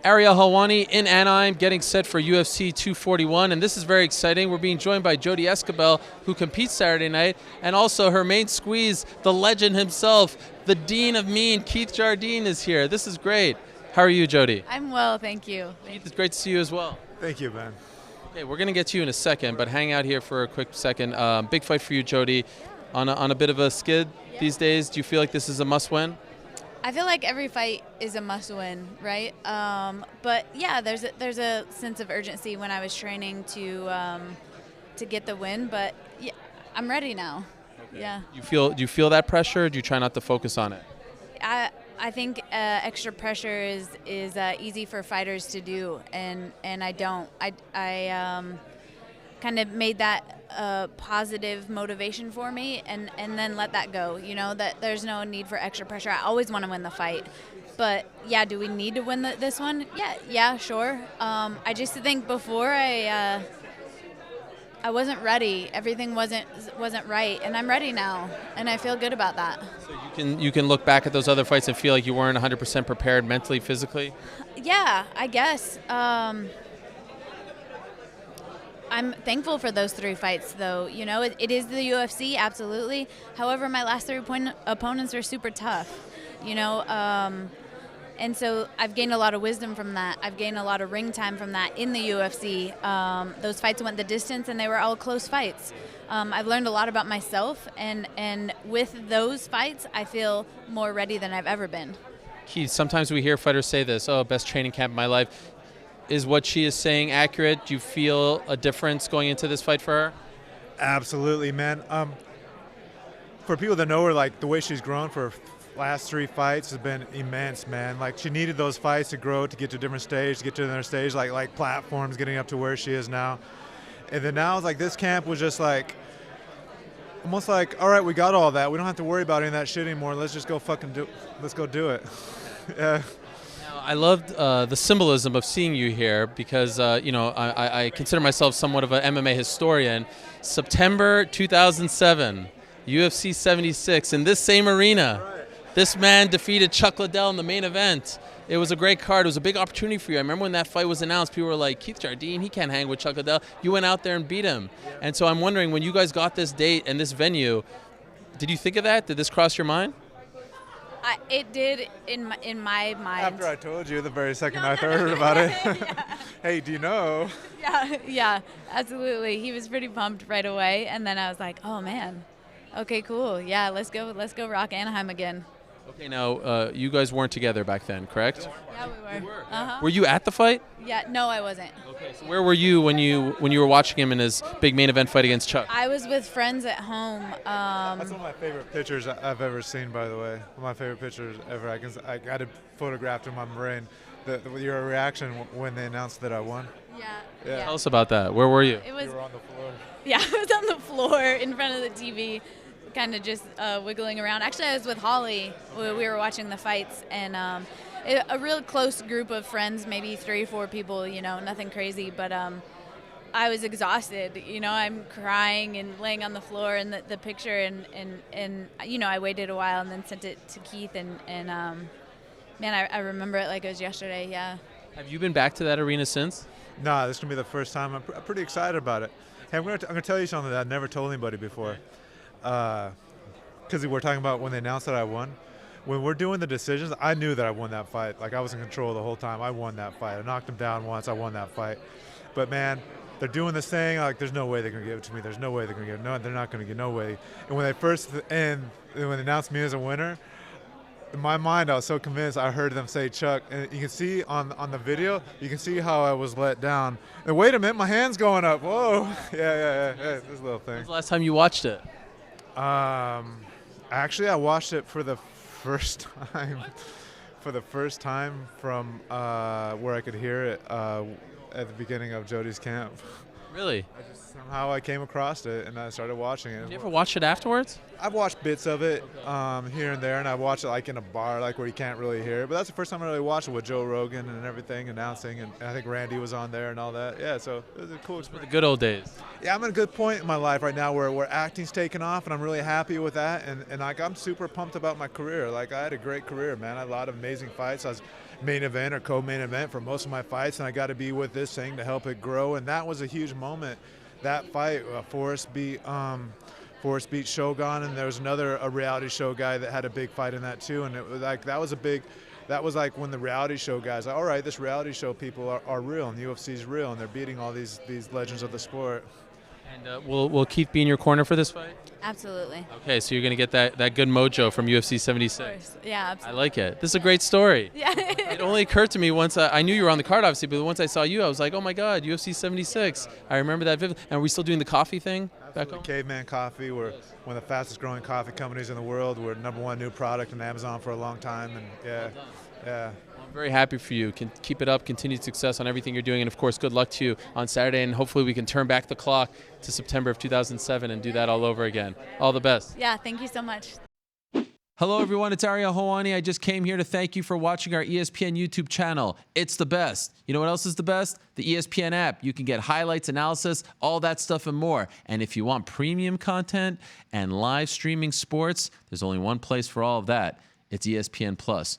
Ariel Helwani in Anaheim getting set for UFC 241, and this is very exciting. We're being joined by Jodie Esquibel, who competes Saturday night, and also her main squeeze, the legend himself, the Dean of Mean, Keith Jardine, is here. This is great. How are you, Jodie? I'm well, thank you. Keith, it's great to see you as well. Thank you, man. Okay, we're going to get to you in a second, but hang out here for a quick second. Big fight for you, Jodie. On a bit of a skid these days, do you feel like this is a must-win? I feel like every fight is a must-win, right? But yeah, there's a sense of urgency when I was training to get the win. But yeah, I'm ready now. Okay. Yeah. Do you feel that pressure? Or do you try not to focus on it? I think extra pressure is easy for fighters to do, and I don't. I kind of made that positive motivation for me, and then let that go. You know, that there's no need for extra pressure. I always want to win the fight, but yeah, do we need to win this one? Yeah, sure. I just think before I wasn't ready. Everything wasn't right, and I'm ready now, and I feel good about that. So you can look back at those other fights and feel like you weren't 100% prepared mentally, physically? Yeah, I guess. I'm thankful for those 3 fights, though. You know, it is the UFC, absolutely. However, my last 3 opponents are super tough, you know. And so I've gained a lot of wisdom from that. I've gained a lot of ring time from that in the UFC. Those fights went the distance, and they were all close fights. I've learned a lot about myself, and with those fights, I feel more ready than I've ever been. Keith, sometimes we hear fighters say this, best training camp of my life. Is what she is saying accurate? Do you feel a difference going into this fight for her? Absolutely, man. For people that know her, like the way she's grown for last 3 fights has been immense, man. Like she needed those fights to grow, to get to a different stage, to get to another stage, like platforms, getting up to where she is now. And then now it's like this camp was just like almost like, all right, we got all that. We don't have to worry about any of that shit anymore. Let's just go let's go do it. Yeah. I loved the symbolism of seeing you here because, I consider myself somewhat of an MMA historian. September 2007, UFC 76, in this same arena, this man defeated Chuck Liddell in the main event. It was a great card. It was a big opportunity for you. I remember when that fight was announced, people were like, Keith Jardine, he can't hang with Chuck Liddell. You went out there and beat him. Yeah. And so I'm wondering, when you guys got this date and this venue, did you think of that? Did this cross your mind? It did in my mind. After I told you the very second I heard about it. Yeah. Hey, do you know? Yeah, absolutely. He was pretty pumped right away, and then I was like, oh man, okay, cool. Yeah, let's go rock Anaheim again. Okay, now you guys weren't together back then, correct? Yeah, we were. Uh-huh. Were you at the fight? Yeah, no, I wasn't. Okay, so where were you when you were watching him in his big main event fight against Chuck? I was with friends at home. That's one of my favorite pictures I've ever seen, by the way. One of my favorite pictures ever. I got it photographed in my brain. Your reaction when they announced that I won. Yeah. Tell us about that. Where were you? You were on the floor. Yeah, I was on the floor in front of the TV, kind of just wiggling around. Actually, I was with Holly. We were watching the fights, and a real close group of friends, maybe 3 or 4 people, you know, nothing crazy, but I was exhausted. You know, I'm crying and laying on the floor in the picture, and you know, I waited a while and then sent it to Keith, and man, I remember it like it was yesterday, yeah. Have you been back to that arena since? No, this is going to be the first time. I'm pretty excited about it. Hey, I'm going to tell you something that I've never told anybody before. Because we're talking about when they announced that I won. When we're doing the decisions, I knew that I won that fight. Like, I was in control the whole time. I won that fight. I knocked him down once. I won that fight. But, man, they're doing this thing. Like, there's no way they're going to give it to me. There's no way they're going to give it. No, they're not going to get no way. And when when they announced me as a winner, in my mind, I was so convinced. I heard them say Chuck. And you can see on the video, you can see how I was let down. And wait a minute, my hand's going up. Whoa. Yeah. This little thing. When's the last time you watched it? Actually, I watched it for the first time from where I could hear it at the beginning of Jodie's camp. Really? Somehow I came across it and I started watching it. Did you ever watch it afterwards? I've watched bits of it here and there, and I watched it like in a bar, like where you can't really hear it. But that's the first time I really watched it with Joe Rogan and everything announcing, and I think Randy was on there and all that. Yeah, so it was a cool experience. The good old days. Yeah, I'm at a good point in my life right now where acting's taken off, and I'm really happy with that. And like I'm super pumped about my career. Like I had a great career, man. I had a lot of amazing fights. I was main event or co-main event for most of my fights, and I got to be with this thing to help it grow. And that was a huge moment. That fight, Forrest beat Shogun, and there was a reality show guy that had a big fight in that too. And it was like that was like when the reality show guys, all right, this reality show people are real, and the UFC's real, and they're beating all these legends of the sport. And will Keith be in your corner for this fight? Absolutely. Okay, so you're going to get that good mojo from UFC 76. Of course. Yeah, absolutely. I like it. This is a great story. Yeah. It only occurred to me once I knew you were on the card, obviously, but once I saw you, I was like, oh my God, UFC 76. I remember that vividly. And are we still doing the coffee thing back home? Caveman Coffee. We're one of the fastest growing coffee companies in the world. We're #1 new product on Amazon for a long time, and yeah. Well, I'm very happy for you. Keep it up. Continued success on everything you're doing. And, of course, good luck to you on Saturday. And hopefully we can turn back the clock to September of 2007 and do that all over again. All the best. Yeah, thank you so much. Hello, everyone. It's Ariel Helwani. I just came here to thank you for watching our ESPN YouTube channel. It's the best. You know what else is the best? The ESPN app. You can get highlights, analysis, all that stuff and more. And if you want premium content and live streaming sports, there's only one place for all of that. It's ESPN Plus.